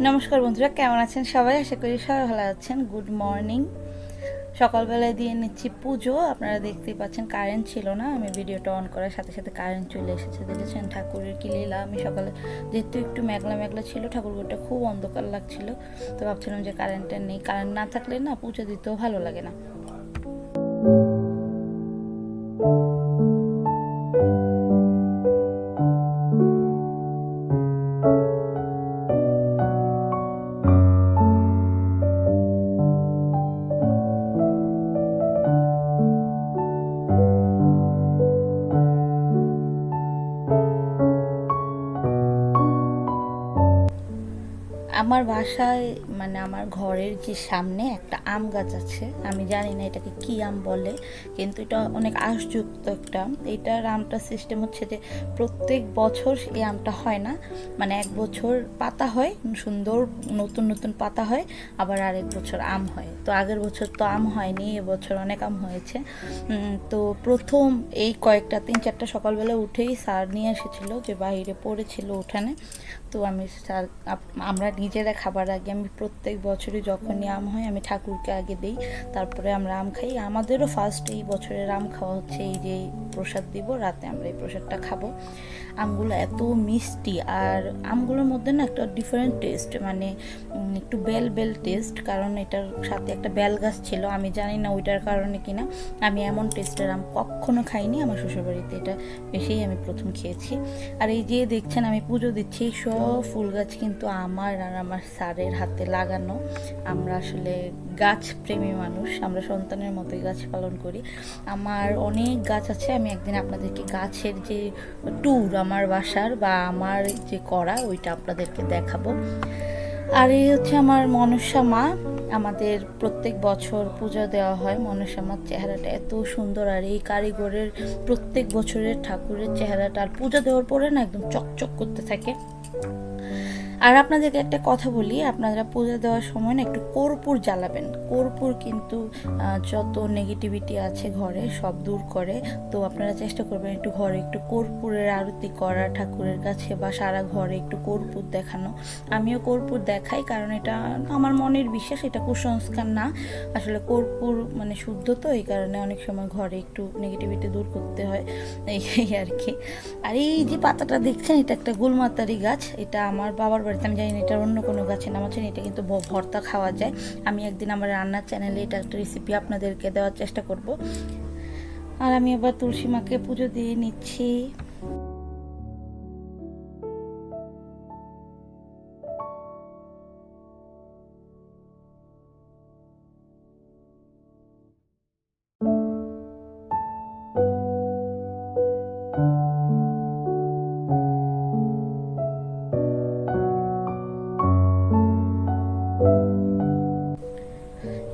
নমস্কার বন্ধুরা, কেমন আছেন সবাই? আশা করি সবাই ভালো আছেন। Good morning. সকালবেলায় দিয়ে নিচ্ছি পুজো। আপনারা দেখতেই পাচ্ছেন কারেন্ট ছিল না, আমি ভিডিওটা অন করার সাথে সাথে কারেন্ট চলে এসেছে। দেখেছেন ঠাকুরের কি লীলা। আমি সকালে যেহেতু একটু মেঘলা মেঘলা ছিল, ঠাকুরঘরটা খুব অন্ধকার লাগছিল, তো ভাবছিলাম যে কারেন্টটা নেই, কারেন্ট না থাকলে না পুজো দিতেও ভালো লাগে না। আমার বাসায় মানে আমার ঘরের যে সামনে একটা আম গাছ আছে, আমি জানি না এটাকে কি আম বলে, কিন্তু এটা অনেক আঁশযুক্ত একটা আম। এইটার আমটা সিস্টেম হচ্ছে যে প্রত্যেক বছর এই আমটা হয় না, মানে এক বছর পাতা হয়, সুন্দর নতুন নতুন পাতা হয়, আবার আরেক বছর আম হয়। তো আগের বছর তো আম হয়নি, এবছর অনেক আম হয়েছে। তো প্রথম এই কয়েকটা 3-4টা সকালবেলা উঠেই স্যার নিয়ে এসেছিলো, যে বাইরে পড়েছিল উঠানে। তো আমি স্যার আমরা নিজেরা খাবার আগে আমি প্রত্যেক বছরই যখনই আম হয় আমি ঠাকুরকে আগে দিই, তারপরে আমরা আম খাই। আমাদেরও ফার্স্ট এই বছরের আম খাওয়া হচ্ছে, এই যে প্রসাদ দিব রাতে, আমরা এই প্রসাদটা খাবো। আমগুলো এত মিষ্টি, আর আমগুলোর মধ্যে না একটা ডিফারেন্ট টেস্ট, মানে একটু বেল বেল টেস্ট, কারণ এটার সাথে একটা বেল গাছ ছিল, আমি জানি না ওইটার কারণে কিনা আমি এমন টেস্টের আম কখনো খাইনি। আমার শ্বশুরবাড়িতে এটা বেশিই আমি প্রথম খেয়েছি। আর এই যে দেখছেন আমি পুজো দিচ্ছি, সব ফুল গাছ কিন্তু আমার আর আমার স্যারের হাতে লাগানো। আমরা আসলে গাছ প্রেমী মানুষ, আমরা সন্তানের মতোই গাছ পালন করি। আমার অনেক গাছ আছে, আমি একদিন আপনাদেরকে গাছের যে ট্যুর আমার বাসার বা আমার যে করা ওইটা আপনাদেরকে দেখাবো। আর এই হচ্ছে আমার মনসা মা, আমাদের প্রত্যেক বছর পূজা দেওয়া হয়। মনসা মার চেহারাটা এত সুন্দর, আর এই কারিগরের প্রত্যেক বছরের ঠাকুরের চেহারাটা আর পূজা দেওয়ার পরে না একদম চকচক করতে থাকে। আর আপনাদেরকে একটা কথা বলি, আপনারা পূজা দেওয়ার সময় না একটু কর্পূর জ্বালাবেন। কর্পূর কিন্তু যত নেগেটিভিটি আছে ঘরে সব দূর করে। তো আপনারা চেষ্টা করবেন একটু ঘরে একটু কর্পূরের আরতি করা ঠাকুরের কাছে, বা সারা ঘরে একটু কর্পূর দেখানো। আমিও কর্পূর দেখাই, কারণ এটা আমার মনের বিশ্বাস, এটা কুসংস্কার না। আসলে কর্পূর মানে শুদ্ধ, তো এই কারণে অনেক সময় ঘরে একটু নেগেটিভিটি দূর করতে হয়, এই আর কি। আর এই যে পাতাটা দেখছেন, এটা একটা গুলমাতারি গাছ, এটা আমার বাবার বাড়িতে, আমি জানি না এটা অন্য কোনো গাছের নাম আছে, এটা কিন্তু ভর্তা খাওয়া যায়। আমি একদিন আমার রান্নার চ্যানেলে এটা একটা রেসিপি আপনাদেরকে দেওয়ার চেষ্টা করব। আর আমি এবার তুলসী মাকে পুজো দিয়ে নিচ্ছি।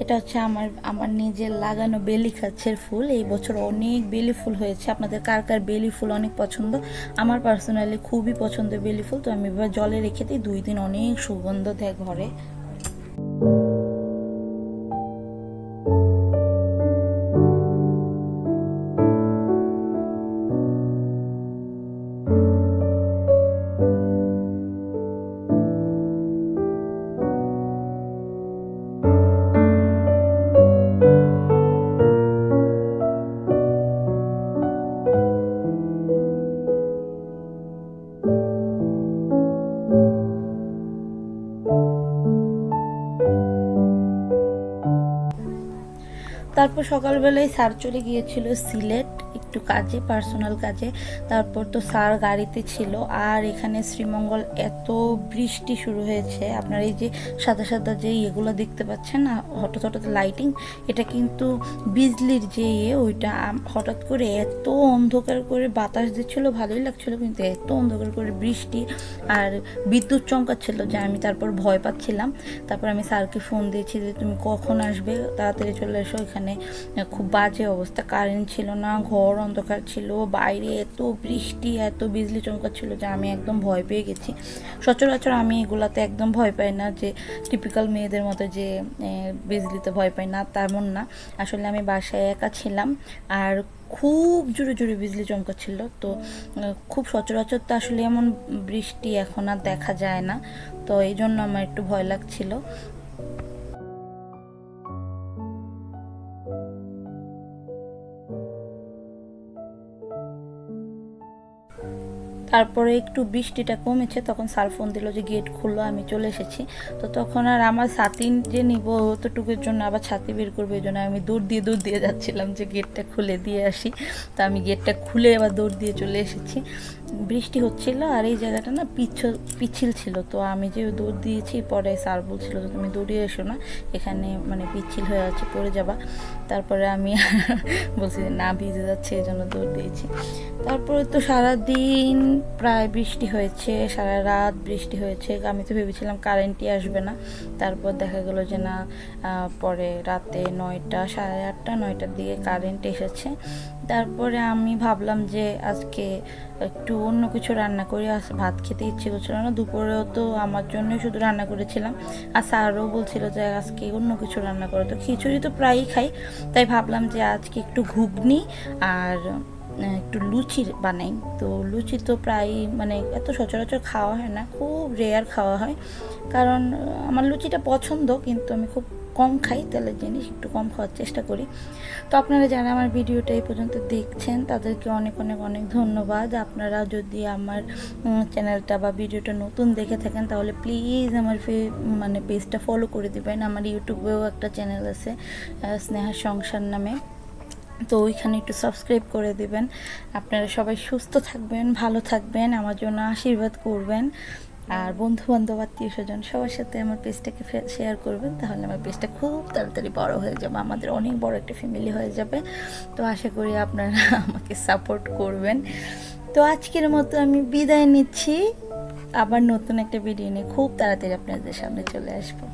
এটা হচ্ছে আমার আমার নিজের লাগানো বেলি গাছের ফুল। এই বছর অনেক বেলি ফুল হয়েছে। আপনাদের কার কার বেলি ফুল অনেক পছন্দ? আমার পার্সোনালি খুবই পছন্দের বেলি ফুল। তো আমি এবার জলে রেখে দিই, 2 দিন অনেক সুগন্ধ দেয় ঘরে। তারপর সকালবেলায় স্যার চলে গিয়েছিল সিলেট একটু কাজে, পার্সোনাল কাজে। তারপর তো স্যার গাড়িতে ছিল। আর এখানে শ্রীমঙ্গল এত বৃষ্টি শুরু হয়েছে, আপনার এই যে সাদা সাদা যে ইয়েগুলো দেখতে পাচ্ছেন না, হঠাৎ হঠাৎ লাইটিং, এটা কিন্তু বিজলির যে ওইটা হঠাৎ করে এত অন্ধকার করে বাতাস দিচ্ছিল, ভালোই লাগছিল, কিন্তু এত অন্ধকার করে বৃষ্টি আর বিদ্যুৎ চমকাচ্ছিল যে আমি তারপর ভয় পাচ্ছিলাম। তারপর আমি স্যারকে ফোন দিয়েছি যে তুমি কখন আসবে, তাড়াতাড়ি চলে এসো, এখানে খুব বাজে অবস্থা, কারেন্ট ছিল না, ঘর অন্ধকার ছিল, বাইরে এত বৃষ্টি, এত বিজলি চমকাচ্ছিল যে আমি একদম ভয় পেয়ে গেছি। সচরাচর আমি এগুলাতে একদম ভয় পাই না, যে টিপিক্যাল মেয়েদের মতো যে বিজলিতে ভয় পাই না, তেমন না। আসলে আমি বাসায় একা ছিলাম আর খুব জোরে জোরে বিজলি চমকাচ্ছিল। তো খুব সচরাচর তো আসলে এমন বৃষ্টি এখন আর দেখা যায় না, তো এই জন্য আমার একটু ভয় লাগছিল। তারপরে একটু বৃষ্টিটা কমেছে, তখন স্যার ফোন দিল যে গেট খুললো, আমি চলে এসেছি। তো তখন আর আমার ছাতি যে নিব অতটুকুর জন্য আবার ছাতি বের করবো, এই জন্য আমি দৌড় দিয়ে যাচ্ছিলাম যে গেটটা খুলে দিয়ে আসি। তো আমি গেটটা খুলে আবার দৌড় দিয়ে চলে এসেছি। বৃষ্টি হচ্ছিল আর এই জায়গাটা না পিচ্ছিল ছিল, তো আমি যে দৌড় দিয়েছি, পরে স্যার বলছিল যে তুমি দৌড়িয়ে এসো না, এখানে মানে পিচ্ছিল হয়ে আছে, পড়ে যাবা। তারপরে আমি বলছি যে না, ভিজে যাচ্ছে, এই জন্য দৌড় দিয়েছি। তারপরে তো সারাদিন প্রায় বৃষ্টি হয়েছে, সারা রাত বৃষ্টি হয়েছে। আমি তো ভেবেছিলাম কারেন্টই আসবে না, তারপর দেখা গেল যে না, পরে রাতে 9টা, সাড়ে 8টা 9টার দিকে কারেন্ট এসেছে। তারপরে আমি ভাবলাম যে আজকে একটু অন্য কিছু রান্না করি, ভাত খেতে ইচ্ছে করছিল না। দুপুরেও তো আমার জন্যই শুধু রান্না করেছিলাম, আর স্যারও বলছিল যে আজকে অন্য কিছু রান্না করো। তো খিচুড়ি তো প্রায়ই খাই, তাই ভাবলাম যে আজকে একটু ঘুগনি আর একটু লুচি বানাই। তো লুচি তো প্রায় মানে এত সচরাচর খাওয়া হয় না, খুব রেয়ার খাওয়া হয়, কারণ আমার লুচিটা পছন্দ, কিন্তু আমি খুব কম খাই, তেলের জিনিস একটু কম খাওয়ার চেষ্টা করি। তো আপনারা যারা আমার ভিডিওটা এই পর্যন্ত দেখছেন তাদেরকে অনেক অনেক অনেক ধন্যবাদ। আপনারা যদি আমার চ্যানেলটা বা ভিডিওটা নতুন দেখে থাকেন তাহলে প্লিজ আমার মানে পেজটা ফলো করে দিবেন। আমার ইউটিউবেও একটা চ্যানেল আছে স্নেহা সংসার নামে, তো ওইখানে একটু সাবস্ক্রাইব করে দিবেন। আপনারা সবাই সুস্থ থাকবেন, ভালো থাকবেন, আমার জন্য আশীর্বাদ করবেন, আর বন্ধু বান্ধব আত্মীয় স্বজন সবার সাথে আমার পেজটাকে শেয়ার করবেন, তাহলে আমার পেজটা খুব তাড়াতাড়ি বড় হয়ে যাবে, আমাদের অনেক বড় একটা ফ্যামিলি হয়ে যাবে। তো আশা করি আপনারা আমাকে সাপোর্ট করবেন। তো আজকের মতো আমি বিদায় নিচ্ছি, আবার নতুন একটা ভিডিও নিয়ে খুব তাড়াতাড়ি আপনাদের সামনে চলে আসবো।